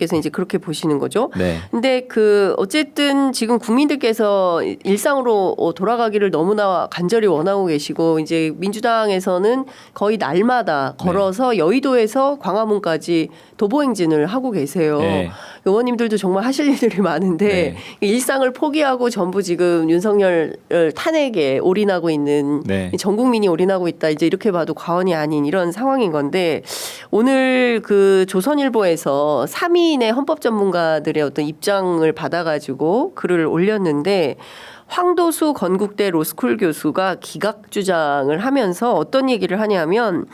그래서 이제 그렇게 보시는 거죠. 네. 근데 어쨌든 지금 국민들께서 일상으로 돌아가기를 너무나 간절히 원하고 계시고 이제 민주당에서는 거의 날마다 걸어서 여의도에서 광화문까지 도보행진을 하고 계세요. 네. 의원님들도 정말 하실 일들이 많은데 일상을 포기하고 전부 지금 윤석열 탄핵에 올인하고 있는 전 국민이 올인하고 있다. 이제 이렇게 봐도 과언이 아닌 이런 상황인 건데 오늘 조선일보에서 3위인의 헌법 전문가들의 어떤 입장을 받아가지고 글을 올렸는데 황도수 건국대 로스쿨 교수가 기각 주장을 하면서 어떤 얘기를 하냐면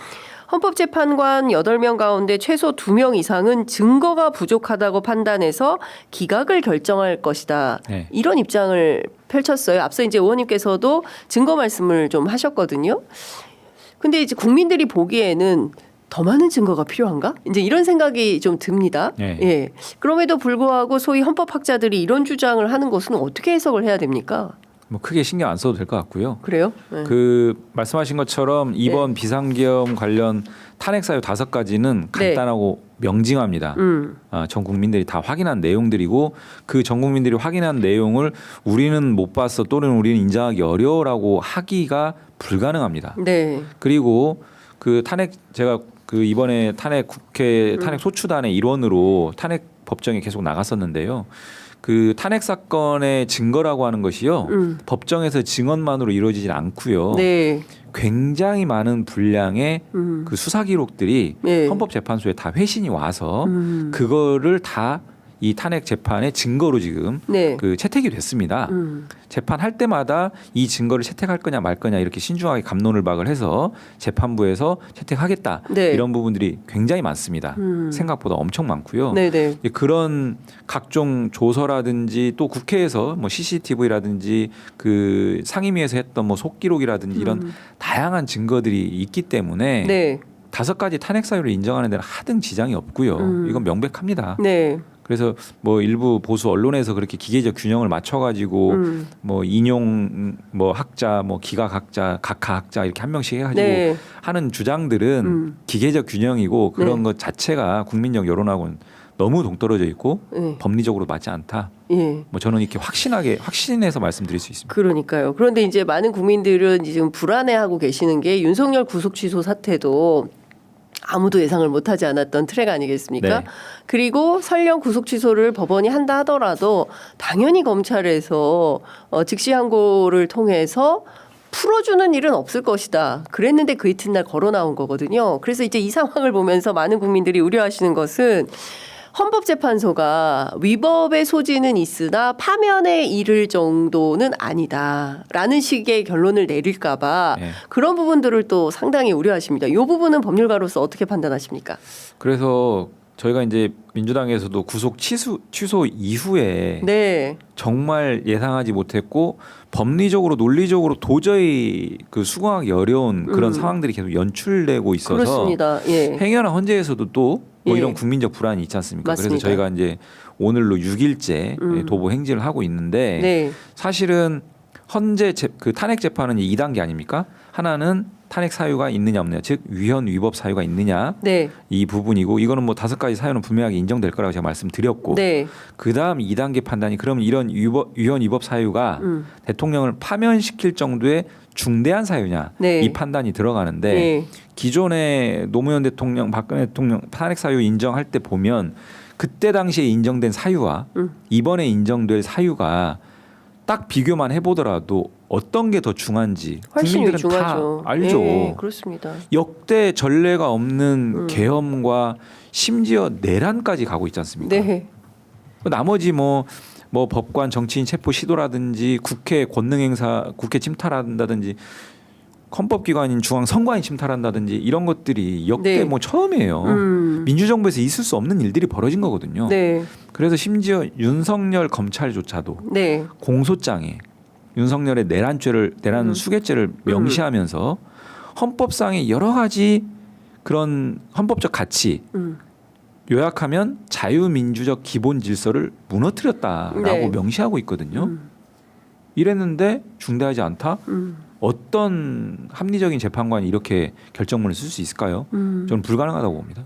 헌법재판관 8명 가운데 최소 2명 이상은 증거가 부족하다고 판단해서 기각을 결정할 것이다. 이런 입장을 펼쳤어요. 앞서 이제 의원님께서도 증거 말씀을 좀 하셨거든요. 근데 이제 국민들이 보기에는 더 많은 증거가 필요한가? 이제 이런 생각이 좀 듭니다. 예. 그럼에도 불구하고 소위 헌법학자들이 이런 주장을 하는 것은 어떻게 해석을 해야 됩니까? 뭐 크게 신경 안 써도 될 것 같고요. 그래요? 말씀하신 것처럼 이번 비상계엄 관련 탄핵 사유 5가지는 간단하고 명징합니다. 전 국민들이 다 확인한 내용들이고 그 전 국민들이 확인한 내용을 우리는 못 봤어 또는 우리는 인정하기 어려워라고 하기가 불가능합니다. 네. 그리고 제가 이번에 국회 탄핵 소추단의 일원으로 탄핵 법정에 계속 나갔었는데요. 탄핵 사건의 증거라고 하는 것이요. 법정에서 증언만으로 이루어지진 않고요. 네. 굉장히 많은 분량의 수사 기록들이 헌법재판소에 다 회신이 와서 그거를 다 이 탄핵 재판의 증거로 지금 채택이 됐습니다. 재판할 때마다 이 증거를 채택할 거냐 말 거냐 이렇게 신중하게 갑론을박을 해서 재판부에서 채택하겠다. 이런 부분들이 굉장히 많습니다. 생각보다 엄청 많고요. 그런 각종 조서라든지 또 국회에서 뭐 CCTV라든지 상임위에서 했던 뭐 속기록이라든지 이런 다양한 증거들이 있기 때문에 5가지 탄핵 사유를 인정하는 데는 하등 지장이 없고요. 이건 명백합니다. 그래서 뭐 일부 보수 언론에서 그렇게 기계적 균형을 맞춰가지고 뭐 인용 뭐 학자, 뭐 기각학자, 각하학자 이렇게 한 명씩 해가지고 하는 주장들은 기계적 균형이고 그런 것 자체가 국민적 여론하고는 너무 동떨어져 있고 법리적으로 맞지 않다. 뭐 저는 이렇게 확신해서 말씀드릴 수 있습니다. 그러니까요. 그런데 이제 많은 국민들은 지금 불안해하고 계시는 게 윤석열 구속 취소 사태도 아무도 예상을 못하지 않았던 트랙 아니겠습니까? 그리고 설령 구속 취소를 법원이 한다 하더라도 당연히 검찰에서 즉시 항고를 통해서 풀어주는 일은 없을 것이다. 그랬는데 그 이튿날 걸어 나온 거거든요. 그래서 이제 이 상황을 보면서 많은 국민들이 우려하시는 것은 헌법재판소가 위법의 소지는 있으나 파면에 이를 정도는 아니다라는 식의 결론을 내릴까 봐 그런 부분들을 또 상당히 우려하십니다. 이 부분은 법률가로서 어떻게 판단하십니까? 그래서 저희가 이제 민주당에서도 구속 취소 이후에 정말 예상하지 못했고 법리적으로 논리적으로 도저히 수긍하기 어려운 그런 상황들이 계속 연출되고 있어서 그렇습니다. 행여나 헌재에서도 또 뭐 이런 국민적 불안이 있지 않습니까? 맞습니다. 그래서 저희가 이제 오늘로 6일째 도보 행진을 하고 있는데 사실은 헌재 탄핵 재판은 2단계 아닙니까? 하나는 탄핵 사유가 있느냐 없느냐, 즉 위헌 위법 사유가 있느냐 이 부분이고 이거는 뭐 5가지 사유는 분명하게 인정될 거라고 제가 말씀드렸고 그다음 2단계 판단이 그러면 이런 위헌 위법 사유가 대통령을 파면시킬 정도의 중대한 사유냐 이 판단이 들어가는데 기존의 노무현 대통령, 박근혜 대통령 탄핵 사유 인정할 때 보면 그때 당시에 인정된 사유와 이번에 인정될 사유가 딱 비교만 해보더라도 어떤 게 더 중한지 국민들은 중하죠. 다 알죠. 그렇습니다. 역대 전례가 없는 계엄과 심지어 내란까지 가고 있지 않습니까? 나머지 뭐 법관 정치인 체포 시도라든지 국회 권능 행사, 국회 침탈한다든지 헌법기관인 중앙선관위 침탈한다든지 이런 것들이 역대 뭐 처음이에요. 민주정부에서 있을 수 없는 일들이 벌어진 거거든요. 그래서 심지어 윤석열 검찰조차도 공소장에 윤석열의 내란 수괴죄를 명시하면서 헌법상의 여러 가지 그런 헌법적 가치 요약하면 자유민주적 기본 질서를 무너뜨렸다라고 명시하고 있거든요. 이랬는데 중대하지 않다? 어떤 합리적인 재판관이 이렇게 결정문을 쓸 수 있을까요? 저는 불가능하다고 봅니다.